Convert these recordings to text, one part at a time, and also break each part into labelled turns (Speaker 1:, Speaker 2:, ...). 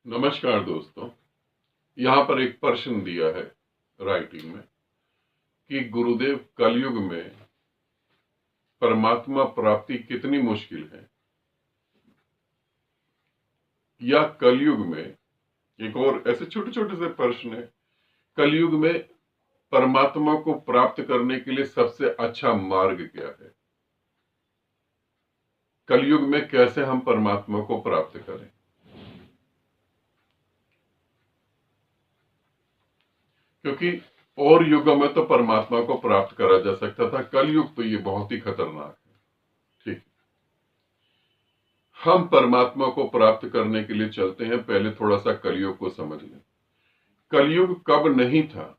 Speaker 1: नमस्कार दोस्तों। यहाँ पर एक प्रश्न दिया है राइटिंग में कि गुरुदेव, कलयुग में परमात्मा प्राप्ति कितनी मुश्किल है, या कलयुग में, एक और ऐसे छोटे छोटे से प्रश्न है, कलयुग में परमात्मा को प्राप्त करने के लिए सबसे अच्छा मार्ग क्या है, कलयुग में कैसे हम परमात्मा को प्राप्त करें। क्योंकि और युगों में तो परमात्मा को प्राप्त करा जा सकता था, कलयुग तो ये बहुत ही खतरनाक है। ठीक, हम परमात्मा को प्राप्त करने के लिए चलते हैं। पहले थोड़ा सा कलयुग को समझ लें। कलयुग कब नहीं था?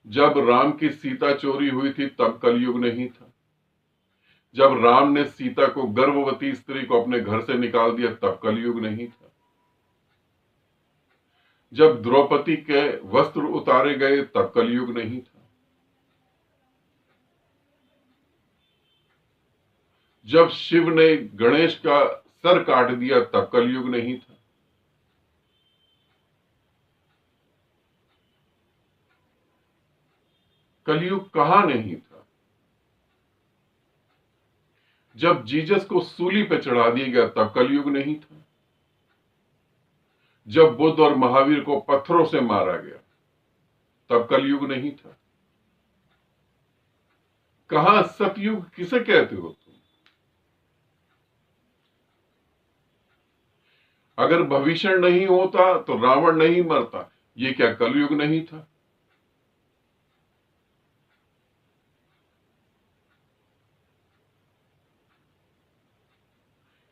Speaker 1: जब राम की सीता चोरी हुई थी तब कलयुग नहीं था। जब राम ने सीता को, गर्भवती स्त्री को अपने घर से निकाल दिया तब कलयुग नहीं था। जब द्रौपदी के वस्त्र उतारे गए तब कलयुग नहीं था। जब शिव ने गणेश का सर काट दिया तब कलयुग नहीं था। कलयुग कहां नहीं था? जब जीसस को सूली पे चढ़ा दिया गया तब कलयुग नहीं था। जब बुद्ध और महावीर को पत्थरों से मारा गया तब कलयुग नहीं था। कहां सतयुग किसे कहते हो तुम? अगर भविष्य नहीं होता तो रावण नहीं मरता, ये क्या कलयुग नहीं था?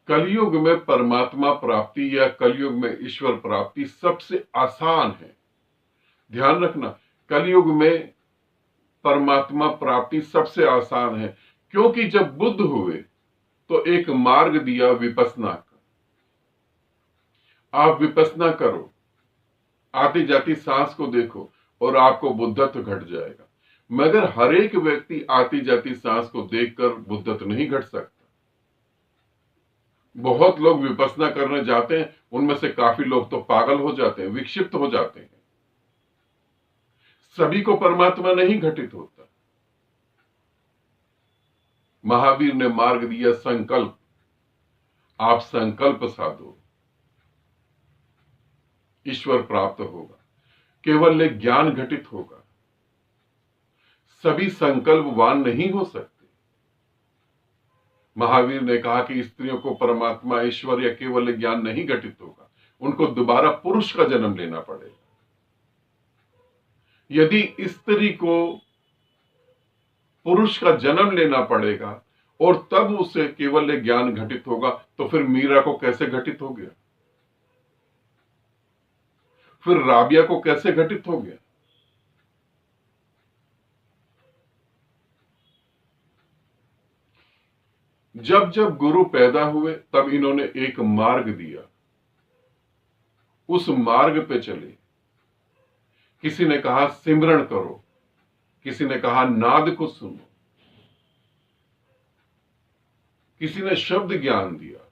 Speaker 1: कलयुग में परमात्मा प्राप्ति या कलयुग में ईश्वर प्राप्ति सबसे आसान है। ध्यान रखना, कलयुग में परमात्मा प्राप्ति सबसे आसान है, क्योंकि जब बुद्ध हुए तो एक मार्ग दिया विपස්සना का। आप विपස්සना करो, आती जाती सांस को देखो और आपको बुद्धत्व घट जाएगा। मगर हर एक व्यक्ति आती जाती सांस को देखकर बुद्धत्व नहीं घट सकता। बहुत लोग विपස්සना करने जाते हैं, उनमें से काफी लोग तो पागल हो जाते हैं, विक्षिप्त हो जाते हैं। सभी को परमात्मा नहीं घटित होता। महावीर ने मार्ग दिया संकल्प। आप संकल्प साधो, ईश्वर प्राप्त होगा, केवल एक ज्ञान घटित होगा। सभी संकल्पवान नहीं हो सकते। महावीर ने कहा कि स्त्रियों को परमात्मा, ईश्वर या केवल ज्ञान नहीं घटित होगा, उनको दोबारा पुरुष का जन्म लेना पड़ेगा। यदि स्त्री को पुरुष का जन्म लेना पड़ेगा और तब उसे केवल ज्ञान घटित होगा, तो फिर मीरा को कैसे घटित हो गया? फिर राबिया को कैसे घटित हो गया? जब जब गुरु पैदा हुए तब इन्होंने एक मार्ग दिया, उस मार्ग पे चले। किसी ने कहा सिमरन करो, किसी ने कहा नाद को सुनो, किसी ने शब्द ज्ञान दिया,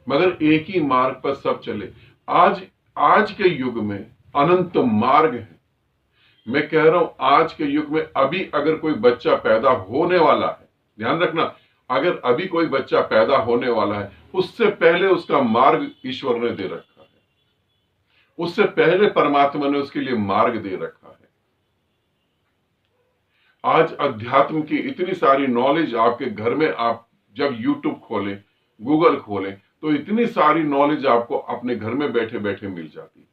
Speaker 1: मगर एक ही मार्ग पर सब चले। आज के युग में अनंत मार्ग है। मैं कह रहा हूं, आज के युग में अभी अगर कोई बच्चा पैदा होने वाला है, ध्यान रखना, अगर अभी कोई बच्चा पैदा होने वाला है, उससे पहले उसका मार्ग ईश्वर ने दे रखा है। उससे पहले परमात्मा ने उसके लिए मार्ग दे रखा है। आज अध्यात्म की इतनी सारी नॉलेज आपके घर में, आप जब यूट्यूब खोलें, गूगल खोलें, तो इतनी सारी नॉलेज आपको अपने घर में बैठे बैठे मिल जाती है।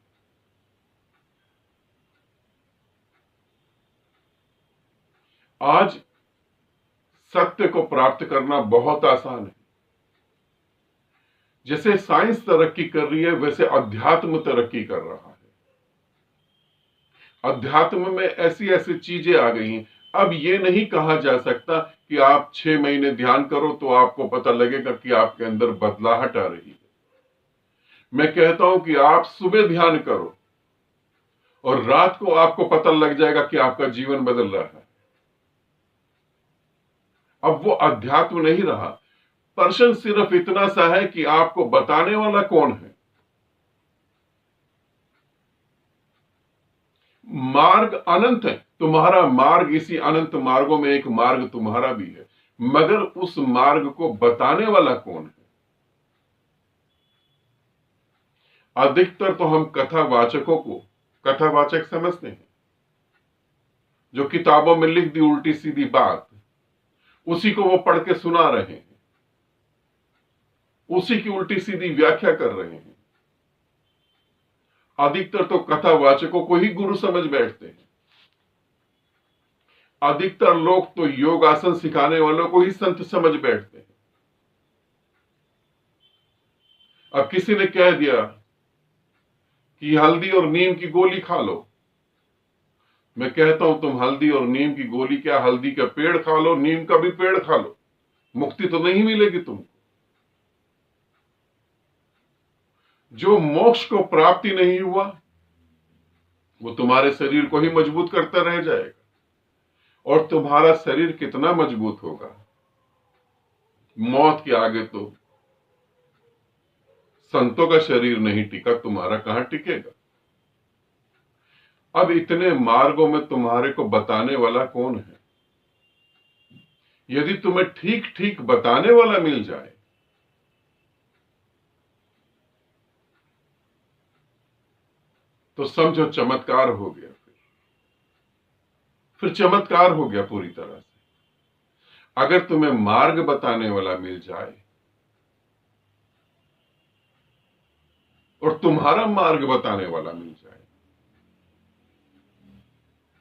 Speaker 1: आज सत्य को प्राप्त करना बहुत आसान है। जैसे साइंस तरक्की कर रही है, वैसे अध्यात्म तरक्की कर रहा है। अध्यात्म में ऐसी ऐसी चीजें आ गई हैं। अब ये नहीं कहा जा सकता कि आप 6 महीने ध्यान करो तो आपको पता लगेगा कि आपके अंदर बदलाहट आ रही है। मैं कहता हूं कि आप सुबह ध्यान करो और रात को आपको पता लग जाएगा कि आपका जीवन बदल रहा है। अब वो अध्यात्म नहीं रहा। प्रश्न सिर्फ इतना सा है कि आपको बताने वाला कौन है। मार्ग अनंत है, तुम्हारा मार्ग इसी अनंत मार्गों में एक मार्ग तुम्हारा भी है, मगर उस मार्ग को बताने वाला कौन है? अधिकतर तो हम कथावाचकों को कथावाचक समझते हैं, जो किताबों में लिख दी उल्टी सीधी बात, उसी को वो पढ़ के सुना रहे हैं, उसी की उल्टी सीधी व्याख्या कर रहे हैं। अधिकतर तो कथावाचकों को ही गुरु समझ बैठते हैं। अधिकतर लोग तो योगासन सिखाने वालों को ही संत समझ बैठते हैं। अब किसी ने कह दिया कि हल्दी और नीम की गोली खा लो, मैं कहता हूं तुम हल्दी और नीम की गोली क्या, हल्दी का पेड़ खा लो, नीम का भी पेड़ खा लो, मुक्ति तो नहीं मिलेगी तुमको। जो मोक्ष को प्राप्ति नहीं हुआ वो तुम्हारे शरीर को ही मजबूत करता रह जाएगा। और तुम्हारा शरीर कितना मजबूत होगा, मौत के आगे तो संतों का शरीर नहीं टिका, तुम्हारा कहां टिकेगा। अब इतने मार्गों में तुम्हारे को बताने वाला कौन है? यदि तुम्हें ठीक ठीक बताने वाला मिल जाए तो समझो चमत्कार हो गया। फिर चमत्कार हो गया पूरी तरह से। अगर तुम्हें मार्ग बताने वाला मिल जाए और तुम्हारा मार्ग बताने वाला मिल जाए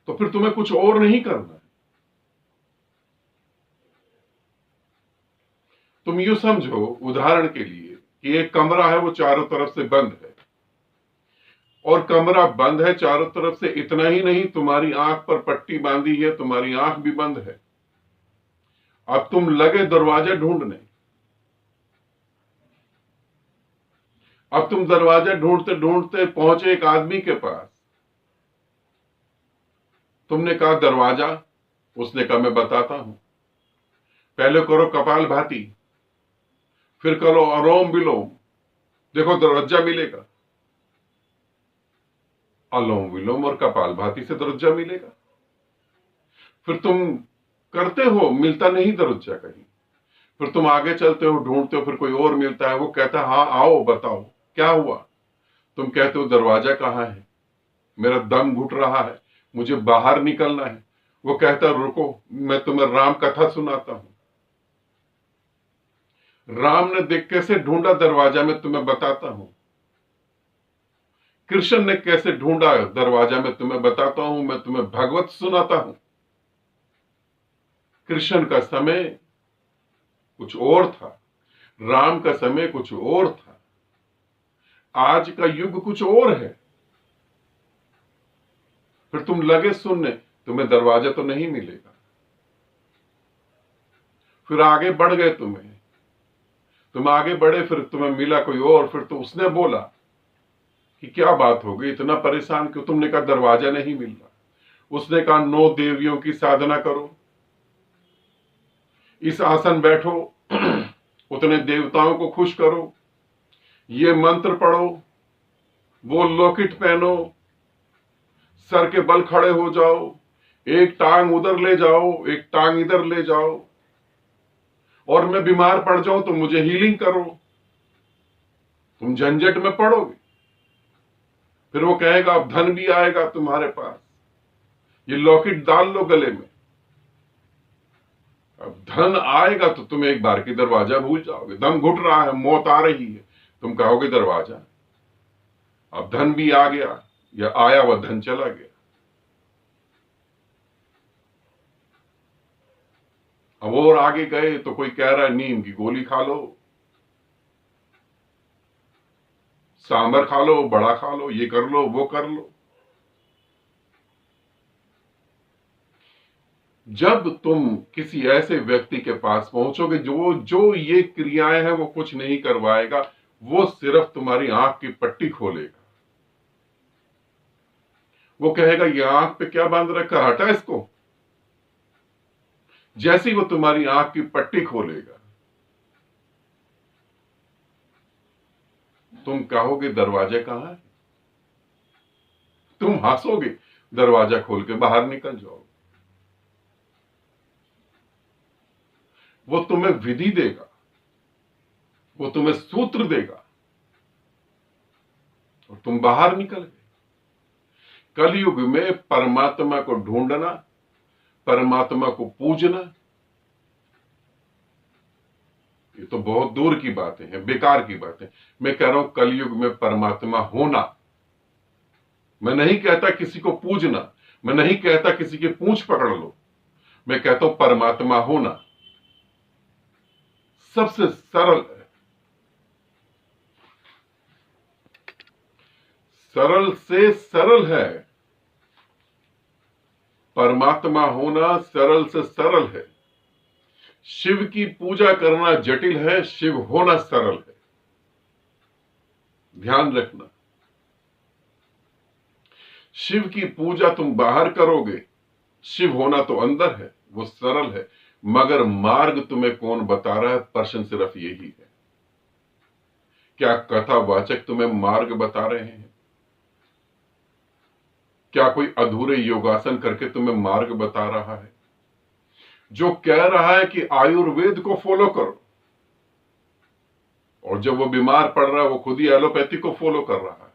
Speaker 1: तो फिर तुम्हें कुछ और नहीं करना है। तुम यूं समझो उदाहरण के लिए कि एक कमरा है, वो चारों तरफ से बंद है, और कमरा बंद है चारों तरफ से, इतना ही नहीं तुम्हारी आंख पर पट्टी बांधी है, तुम्हारी आंख भी बंद है। अब तुम लगे दरवाजा ढूंढने। अब तुम दरवाजा ढूंढते ढूंढते पहुंचे एक आदमी के पास। तुमने कहा दरवाजा, उसने कहा मैं बताता हूं, पहले करो कपाल भाती, फिर करो अलोम विलोम, देखो दरवाजा मिलेगा। अलोम विलोम और कपाल भाती से दरवाजा मिलेगा। फिर तुम करते हो, मिलता नहीं दरवाजा कहीं। फिर तुम आगे चलते हो, ढूंढते हो, फिर कोई और मिलता है, वो कहता है हाँ आओ बताओ क्या हुआ। तुम कहते हो दरवाजा कहाँ है, मेरा दम घुट रहा है, मुझे बाहर निकलना है। वो कहता है रुको मैं तुम्हें राम कथा सुनाता हूं। राम ने देख कैसे ढूंढा दरवाजा, मैं तुम्हें बताता हूं। कृष्ण ने कैसे ढूंढा दरवाजा, मैं तुम्हें बताता हूं। मैं तुम्हें भगवत सुनाता हूं। कृष्ण का समय कुछ और था, राम का समय कुछ और था, आज का युग कुछ और है। फिर तुम लगे सुनने, तुम्हें दरवाजा तो नहीं मिलेगा। फिर आगे बढ़ गए, तुम आगे बढ़े, फिर तुम्हें मिला कोई और। फिर तो उसने बोला कि क्या बात हो गई, इतना परेशान क्यों? तुमने कहा दरवाजा नहीं मिल रहा। उसने कहा 9 देवियों की साधना करो, इस आसन बैठो, उतने देवताओं को खुश करो, ये मंत्र पढ़ो, वो लॉकेट पहनो, सर के बल खड़े हो जाओ, एक टांग उधर ले जाओ, एक टांग इधर ले जाओ, और मैं बीमार पड़ जाऊं तो मुझे हीलिंग करो। तुम झंझट में पड़ोगे। फिर वो कहेगा अब धन भी आएगा तुम्हारे पास, ये लॉकेट डाल लो गले में। अब धन आएगा तो तुम एक बार की दरवाजा भूल जाओगे। दम घुट रहा है, मौत आ रही है, तुम कहोगे दरवाजा। अब धन भी आ गया, या आया वह धन चला गया। अब और आगे गए तो कोई कह रहा है नीम की गोली खा लो, सांबर खा लो, बड़ा खा लो, ये कर लो, वो कर लो। जब तुम किसी ऐसे व्यक्ति के पास पहुंचोगे जो ये क्रियाएं हैं वो कुछ नहीं करवाएगा, वो सिर्फ तुम्हारी आंख की पट्टी खोलेगा। वो कहेगा ये आंख पे क्या बांध रखा, हटा इसको। जैसे ही वो तुम्हारी आंख की पट्टी खोलेगा, तुम कहोगे दरवाजा कहां है। तुम हंसोगे, दरवाजा खोल के बाहर निकल जाओ। वो तुम्हें विधि देगा, वो तुम्हें सूत्र देगा और तुम बाहर निकल गए। कलयुग में परमात्मा को ढूंढना, परमात्मा को पूजना, ये तो बहुत दूर की बातें हैं, बेकार की बातें। मैं कह रहा हूं कलयुग में परमात्मा होना। मैं नहीं कहता किसी को पूजना, मैं नहीं कहता किसी की पूंछ पकड़ लो, मैं कहता हूं परमात्मा होना सबसे सरल है। सरल से सरल है। परमात्मा होना सरल से सरल है। शिव की पूजा करना जटिल है, शिव होना सरल है। ध्यान रखना, शिव की पूजा तुम बाहर करोगे, शिव होना तो अंदर है, वो सरल है। मगर मार्ग तुम्हें कौन बता रहा है? प्रश्न सिर्फ यही है, क्या कथावाचक तुम्हें मार्ग बता रहे हैं? क्या कोई अधूरे योगासन करके तुम्हें मार्ग बता रहा है? जो कह रहा है कि आयुर्वेद को फॉलो करो, और जब वो बीमार पड़ रहा है वो खुद ही एलोपैथी को फॉलो कर रहा है।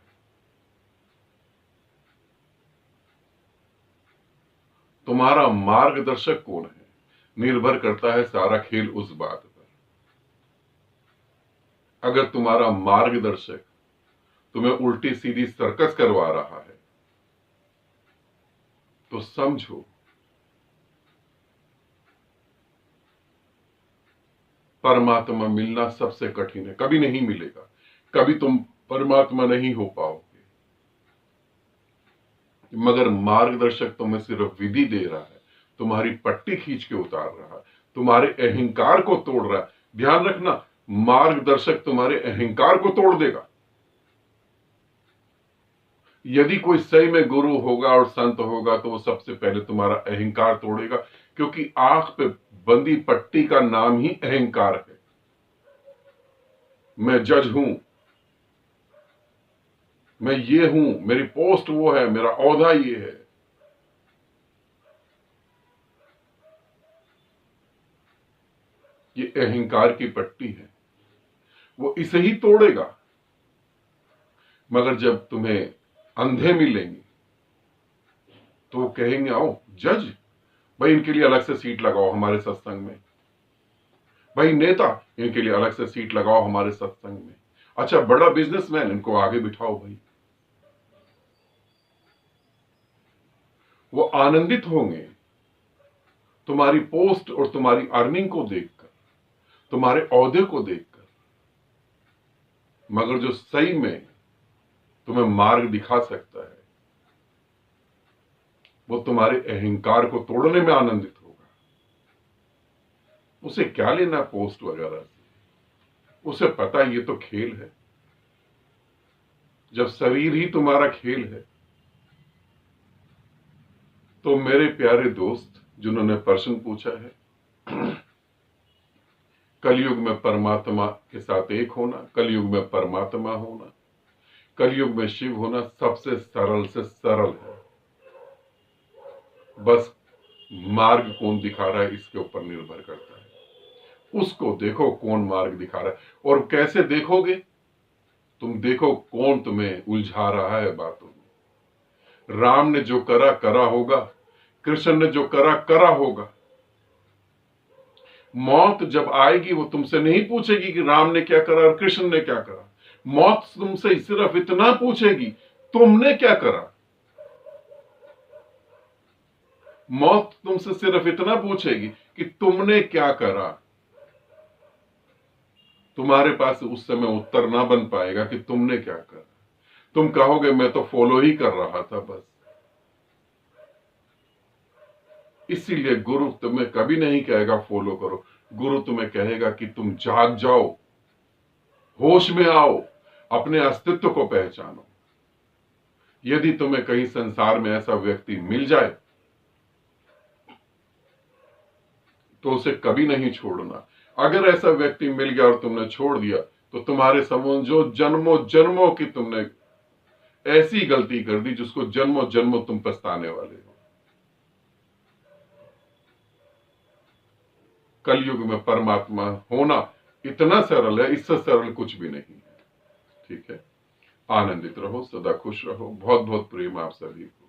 Speaker 1: तुम्हारा मार्गदर्शक कौन है? निर्भर करता है सारा खेल उस बात पर। अगर तुम्हारा मार्गदर्शक तुम्हें उल्टी सीधी सर्कस करवा रहा है तो समझो परमात्मा मिलना सबसे कठिन है, कभी नहीं मिलेगा, कभी तुम परमात्मा नहीं हो पाओगे। मगर मार्गदर्शक तुम्हें सिर्फ विधि दे रहा है, तुम्हारी पट्टी खींच के उतार रहा है, तुम्हारे अहंकार को तोड़ रहा है। ध्यान रखना, मार्गदर्शक तुम्हारे अहंकार को तोड़ देगा। यदि कोई सही में गुरु होगा और संत होगा तो वो सबसे पहले तुम्हारा अहंकार तोड़ेगा, क्योंकि आंख पे बंदी पट्टी का नाम ही अहंकार है। मैं जज हूं, मैं ये हूं, मेरी पोस्ट वो है, मेरा औहदा ये है। ये अहंकार की पट्टी है, वो इसे ही तोड़ेगा। मगर जब तुम्हें अंधे मिलेंगे तो कहेंगे आओ जज, भाई इनके लिए अलग से सीट लगाओ हमारे सत्संग में, भाई नेता इनके लिए अलग से सीट लगाओ हमारे सत्संग में, अच्छा बड़ा बिजनेसमैन इनको आगे बिठाओ। भाई वो आनंदित होंगे तुम्हारी पोस्ट और तुम्हारी अर्निंग को देखकर, तुम्हारे औहदे को देखकर। मगर जो सही में तुम्हें मार्ग दिखा सकता है वो तुम्हारे अहंकार को तोड़ने में आनंदित होगा। उसे क्या लेना पोस्ट वगैरह से, उसे पता है ये तो खेल है। जब शरीर ही तुम्हारा खेल है तो मेरे प्यारे दोस्त जिन्होंने प्रश्न पूछा है, कलयुग में परमात्मा के साथ एक होना, कलयुग में परमात्मा होना, कलयुग में शिव होना सबसे सरल से सरल है। बस मार्ग कौन दिखा रहा है इसके ऊपर निर्भर करता है। उसको देखो कौन मार्ग दिखा रहा है। और कैसे देखोगे? तुम देखो कौन तुम्हें उलझा रहा है बातों में। राम ने जो करा करा होगा, कृष्ण ने जो करा करा होगा। मौत जब आएगी वो तुमसे नहीं पूछेगी कि राम ने क्या करा और कृष्ण ने क्या करा। मौत तुमसे सिर्फ इतना पूछेगी तुमने क्या करा। मौत तुमसे सिर्फ इतना पूछेगी कि तुमने क्या करा। तुम्हारे पास उस समय उत्तर ना बन पाएगा कि तुमने क्या करा। तुम कहोगे मैं तो फॉलो ही कर रहा था बस। इसीलिए गुरु तुम्हें कभी नहीं कहेगा फॉलो करो, गुरु तुम्हें कहेगा कि तुम जाग जाओ, होश में आओ, अपने अस्तित्व को पहचानो। यदि तुम्हें कहीं संसार में ऐसा व्यक्ति मिल जाए तो उसे कभी नहीं छोड़ना। अगर ऐसा व्यक्ति मिल गया और तुमने छोड़ दिया तो तुम्हारे संबंध जो जन्मों जन्मों की तुमने ऐसी गलती कर दी जिसको जन्मों जन्मों तुम पछताने वाले हो। कलयुग में परमात्मा होना इतना सरल है, इससे सरल कुछ भी नहीं है। ठीक है, आनंदित रहो, सदा खुश रहो। बहुत बहुत प्रेम आप सभी को।